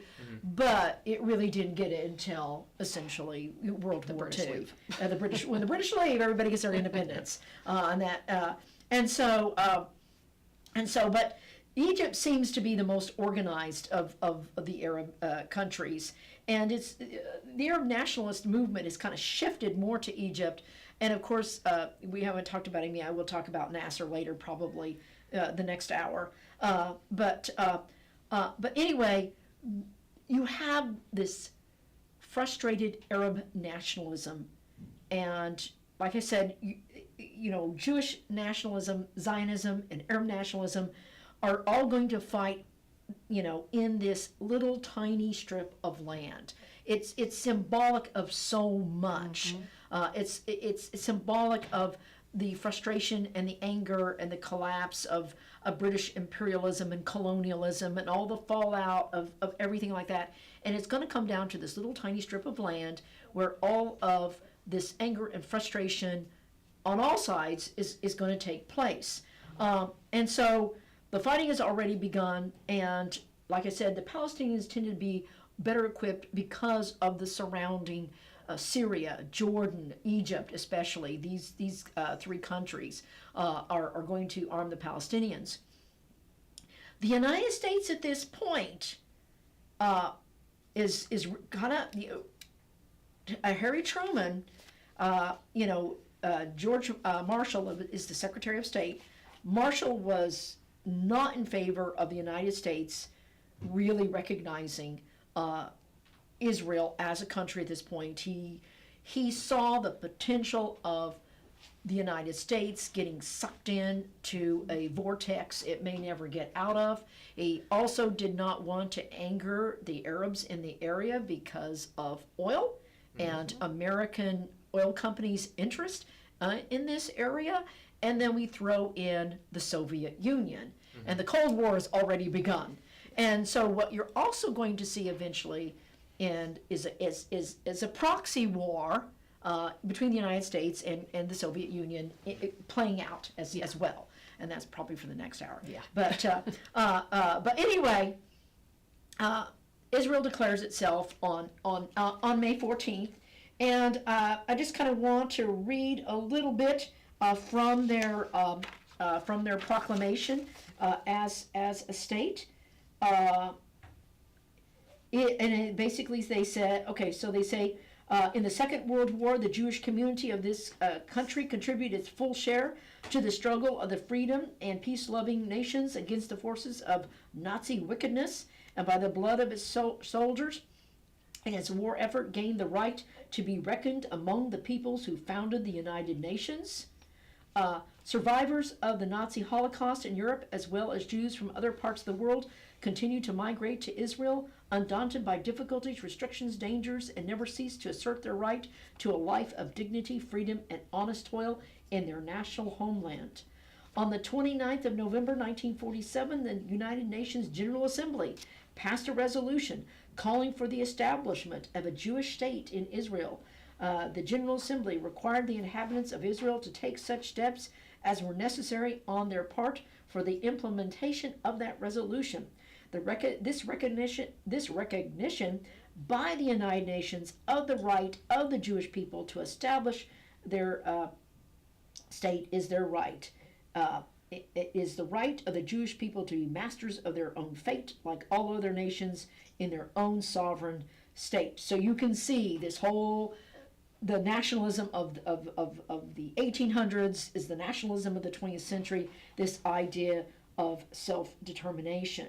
but it really didn't get it until essentially World War British II. leave. When the British leave, everybody gets their independence, but Egypt seems to be the most organized of the Arab countries, and the Arab nationalist movement has kind of shifted more to Egypt. And of course, we haven't talked about him yet. We'll talk about Nasser later, probably the next hour. But anyway, you have this frustrated Arab nationalism, and like I said, Jewish nationalism, Zionism, and Arab nationalism are all going to fight, in this little tiny strip of land. It's symbolic of so much. It's symbolic of the frustration and the anger and the collapse of British imperialism and colonialism and all the fallout of everything like that. And it's going to come down to this little tiny strip of land where all of this anger and frustration on all sides is going to take place. And so the fighting has already begun, and like I said, the Palestinians tend to be better equipped because of the surrounding Syria, Jordan, Egypt, especially. These three countries are going to arm the Palestinians. The United States at this point is kind of, Harry Truman, George Marshall is the Secretary of State. Marshall was not in favor of the United States really recognizing Israel as a country at this point. He saw the potential of the United States getting sucked into a vortex it may never get out of. He also did not want to anger the Arabs in the area because of oil and American oil companies' interest in this area. And then we throw in the Soviet Union. And the Cold War has already begun. And so what you're also going to see eventually is a proxy war between the United States and the Soviet Union playing out as well. And that's probably for the next hour. Yeah. But anyway, Israel declares itself on May 14th. And I just kind of want to read a little bit from their proclamation as a state. Basically they said, in the Second World War, the Jewish community of this country contributed its full share to the struggle of the freedom and peace-loving nations against the forces of Nazi wickedness, and by the blood of its soldiers and its war effort gained the right to be reckoned among the peoples who founded the United Nations. Survivors of the Nazi Holocaust in Europe, as well as Jews from other parts of the world, continue to migrate to Israel, undaunted by difficulties, restrictions, dangers, and never cease to assert their right to a life of dignity, freedom, and honest toil in their national homeland. On the 29th of November 1947, the United Nations General Assembly passed a resolution calling for the establishment of a Jewish state in Israel. The General Assembly required the inhabitants of Israel to take such steps as were necessary on their part for the implementation of that resolution. This recognition by the United Nations of the right of the Jewish people to establish their state is their right. It is the right of the Jewish people to be masters of their own fate, like all other nations, in their own sovereign state. So you can see this whole, the nationalism of the 1800s is the nationalism of the 20th century, this idea of self-determination.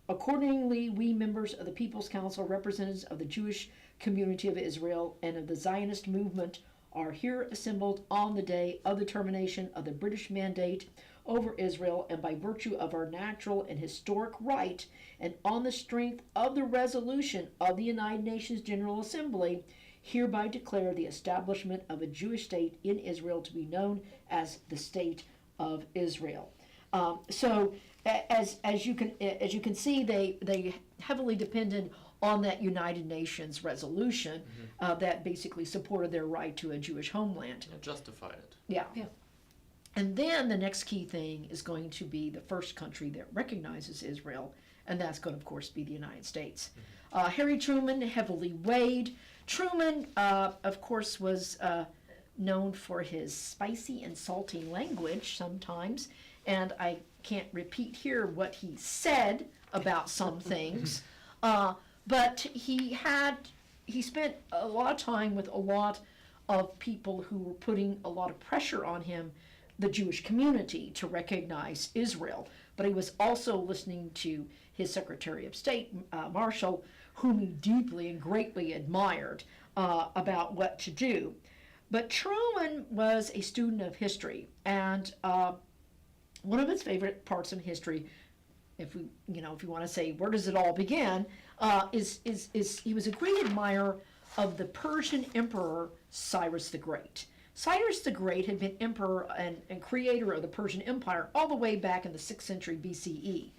Accordingly, we members of the People's Council, representatives of the Jewish community of Israel and of the Zionist movement, are here assembled on the day of the termination of the British mandate over Israel, and by virtue of our natural and historic right, and on the strength of the resolution of the United Nations General Assembly, hereby declare the establishment of a Jewish state in Israel to be known as the State of Israel. So, as you can see, they heavily depended on that United Nations resolution that basically supported their right to a Jewish homeland. And justified it. Yeah. And then the next key thing is going to be the first country that recognizes Israel, and that's going to, of course, be the United States. Harry Truman heavily weighed. Truman, of course, was known for his spicy and salty language sometimes, and I can't repeat here what he said about some things, but he spent a lot of time with a lot of people who were putting a lot of pressure on him, the Jewish community, to recognize Israel. But he was also listening to his Secretary of State, Marshall, whom he deeply and greatly admired about what to do. But Truman was a student of history, and one of his favorite parts of history, if you want to say where does it all begin, is he was a great admirer of the Persian Emperor Cyrus the Great. Cyrus the Great had been emperor and creator of the Persian Empire all the way back in the 6th century BCE.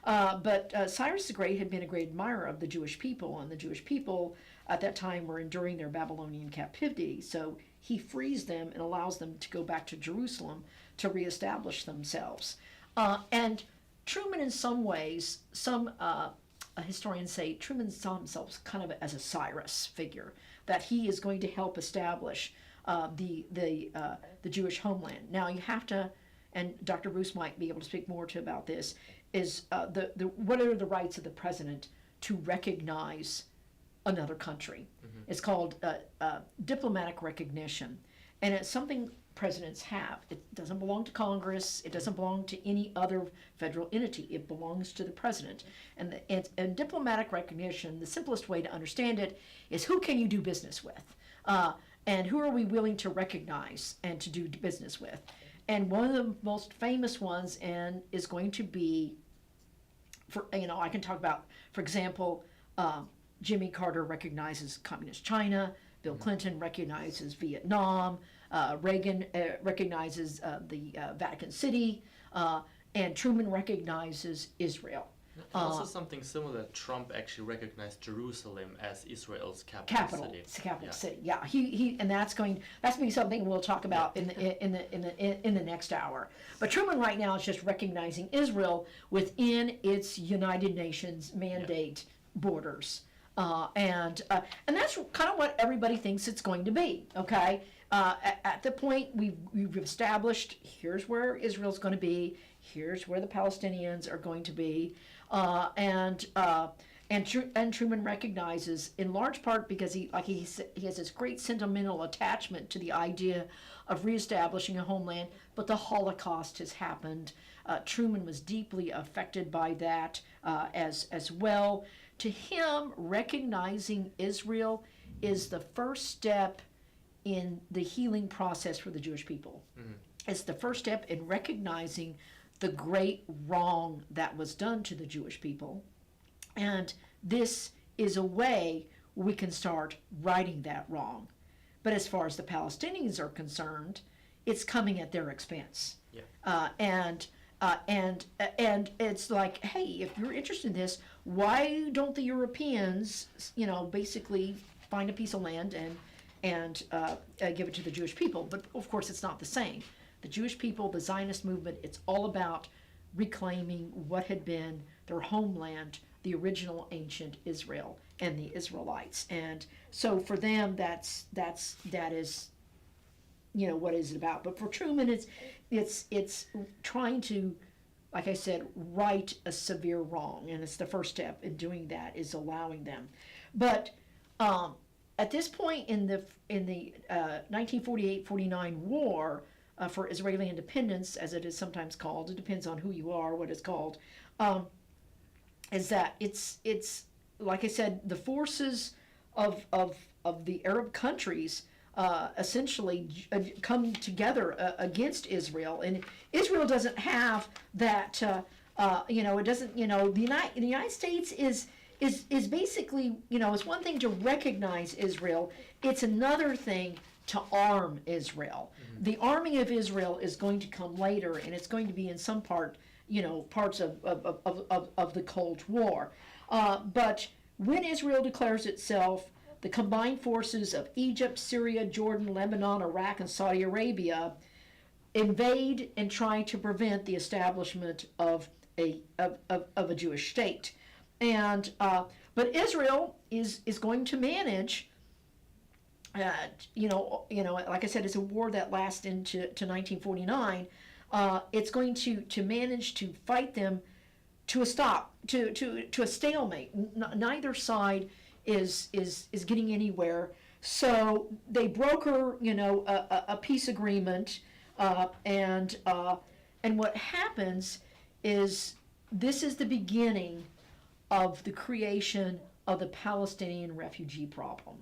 But Cyrus the Great had been a great admirer of the Jewish people, and the Jewish people at that time were enduring their Babylonian captivity. So he frees them and allows them to go back to Jerusalem to reestablish themselves. And Truman, in some ways, some historians say Truman saw himself kind of as a Cyrus figure, that he is going to help establish the Jewish homeland. Now you have to, and Dr. Bruce might be able to speak more to about this, is what are the rights of the president to recognize another country? It's called diplomatic recognition, and it's something presidents have. It doesn't belong to Congress. It doesn't belong to any other federal entity. It belongs to the president. And diplomatic recognition, the simplest way to understand it is who can you do business with? And who are we willing to recognize and to do business with? And one of the most famous ones is going to be, I can talk about, for example, Jimmy Carter recognizes Communist China, Bill Clinton recognizes Vietnam, Reagan recognizes the Vatican City, and Truman recognizes Israel. And also something similar, Trump actually recognized Jerusalem as Israel's capital city. It's the capital city. Yeah, and that's going to be something we'll talk about in the next hour. But Truman right now is just recognizing Israel within its United Nations mandate borders, and that's kind of what everybody thinks it's going to be. Okay, at the point we've established, here's where Israel's going to be. Here's where the Palestinians are going to be. And Truman recognizes, in large part because he has this great sentimental attachment to the idea of reestablishing a homeland, but the Holocaust has happened. Truman was deeply affected by that as well. To him, recognizing Israel is the first step in the healing process for the Jewish people. It's the first step in recognizing the great wrong that was done to the Jewish people. And this is a way we can start righting that wrong. But as far as the Palestinians are concerned, it's coming at their expense. And it's like, hey, if you're interested in this, why don't the Europeans, basically find a piece of land and give it to the Jewish people? But of course, it's not the same. The Jewish people, the Zionist movement, it's all about reclaiming what had been their homeland, the original ancient Israel and the Israelites. And so for them, that is what is it about. But for Truman, it's trying to, like I said, right a severe wrong, and it's the first step in doing that is allowing them. But at this point in the 1948-49 war, for Israeli independence, as it is sometimes called, it depends on who you are, what it's called. is that it's like I said, the forces of the Arab countries essentially come together against Israel, and Israel doesn't have that. It doesn't. The United States is basically, it's one thing to recognize Israel. It's another thing to arm Israel. Mm-hmm. The arming of Israel is going to come later, and it's going to be in some parts of the Cold War. But when Israel declares itself, the combined forces of Egypt, Syria, Jordan, Lebanon, Iraq, and Saudi Arabia invade and try to prevent the establishment of a Jewish state. And but Israel is going to manage. Like I said, it's a war that lasts into 1949. It's going to manage to fight them to a stop, to a stalemate. Neither side is getting anywhere. So they broker, a peace agreement, and what happens is this is the beginning of the creation of the Palestinian refugee problem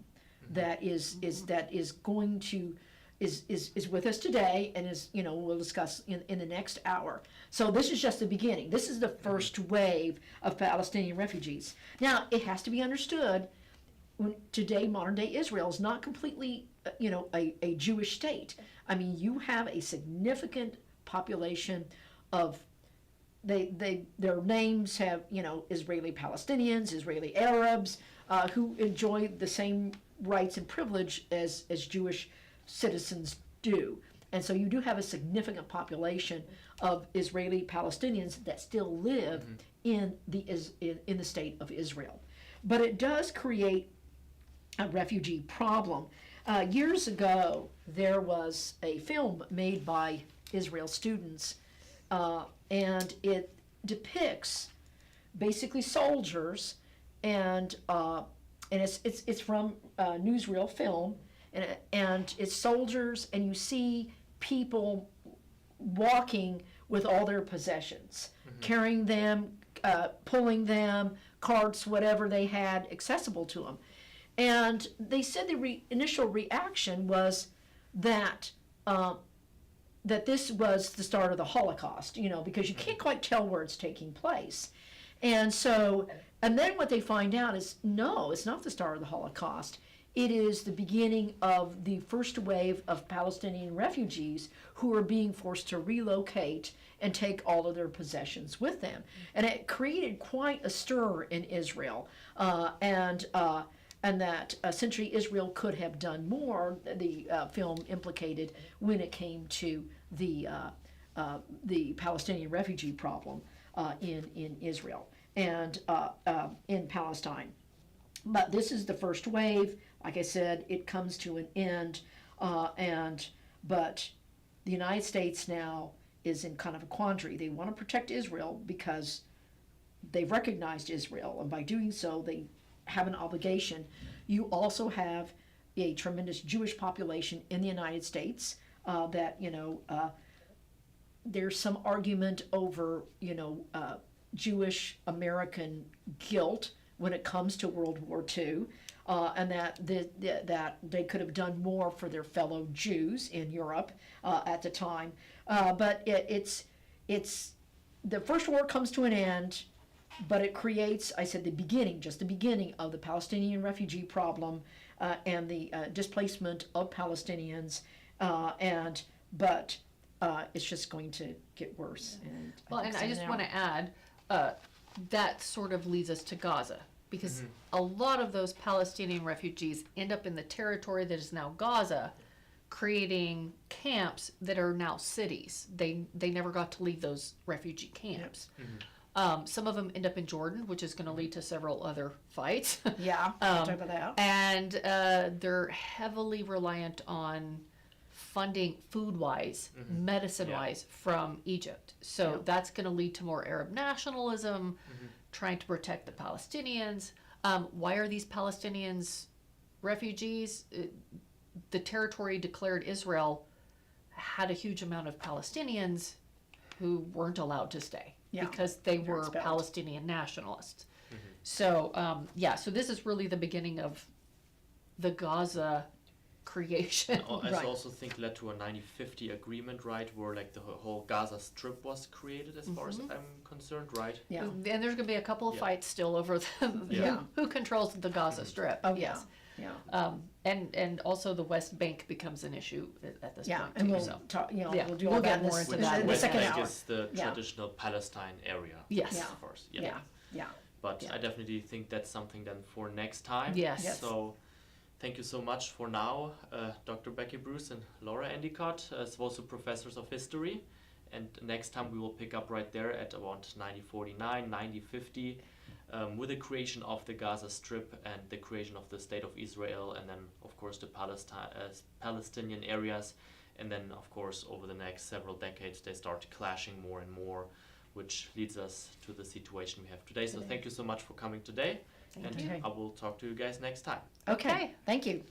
that is with us today, and we'll discuss in the next hour. So this is just the beginning. This is the first wave of Palestinian refugees. Now, it has to be understood, today, modern day Israel is not completely, a Jewish state. I mean, you have a significant population of, their names have, Israeli Palestinians, Israeli Arabs, who enjoy the same rights and privilege as Jewish citizens do. And so you do have a significant population of Israeli Palestinians that still live in the state of Israel. But it does create a refugee problem. Years ago, there was a film made by Israel students, and it depicts basically soldiers, and it's from newsreel film, and it's soldiers, and you see people walking with all their possessions, carrying them, pulling them, carts, whatever they had accessible to them. And they said the initial reaction was that that this was the start of the Holocaust, because you can't quite tell where it's taking place. And then what they find out is, no, it's not the start of the Holocaust. It is the beginning of the first wave of Palestinian refugees who are being forced to relocate and take all of their possessions with them. And it created quite a stir in Israel, and that essentially Israel could have done more, the film implicated, when it came to the Palestinian refugee problem in Israel and in Palestine. But this is the first wave. Like I said, it comes to an end, but the United States now is in kind of a quandary. They want to protect Israel because they've recognized Israel, and by doing so, they have an obligation. You also have a tremendous Jewish population in the United States that, there's some argument over, Jewish American guilt when it comes to World War II, and that they could have done more for their fellow Jews in Europe at the time. But it's the first war comes to an end, but it creates, I said, just the beginning of the Palestinian refugee problem and the displacement of Palestinians, but it's just going to get worse. And I just want to add, that sort of leads us to Gaza, because a lot of those Palestinian refugees end up in the territory that is now Gaza, creating camps that are now cities. They never got to leave those refugee camps. Some of them end up in Jordan, which is going to lead to several other fights. Yeah, talk about that. And they're heavily reliant on funding food-wise, medicine-wise, from Egypt. So that's going to lead to more Arab nationalism, trying to protect the Palestinians. Why are these Palestinians refugees? The territory declared Israel had a huge amount of Palestinians who weren't allowed to stay. Yeah. because they They're were expelled. Palestinian nationalists. So, so this is really the beginning of the Gaza creation. I Right. also think led to a 1950 agreement, right, where like the whole Gaza Strip was created, as far as I'm concerned, right? Yeah. And there's going to be a couple of Yeah. fights still over Yeah. who controls the Gaza Strip. Oh, yes. Yeah. And also the West Bank becomes an issue at this Yeah. point And too. we'll So talk, Yeah, we'll do we'll all get that in more this, into in that. the West second Bank hour. is the Yeah. traditional Palestine area. yes, Yeah. Of course. Yeah. Yeah. But Yeah. I definitely think that's something then for next time. Yes. Yes. So thank you so much for now, Dr. Becky Bruce and Laura Endicott, SWOSU professors of history. And next time we will pick up right there at around 1949, 1950, with the creation of the Gaza Strip and the creation of the State of Israel, and then of course the Palestinian areas. And then of course over the next several decades they start clashing more and more, which leads us to the situation we have today. So thank you so much for coming today, and you. I will talk to you guys next time. Okay. Thank you.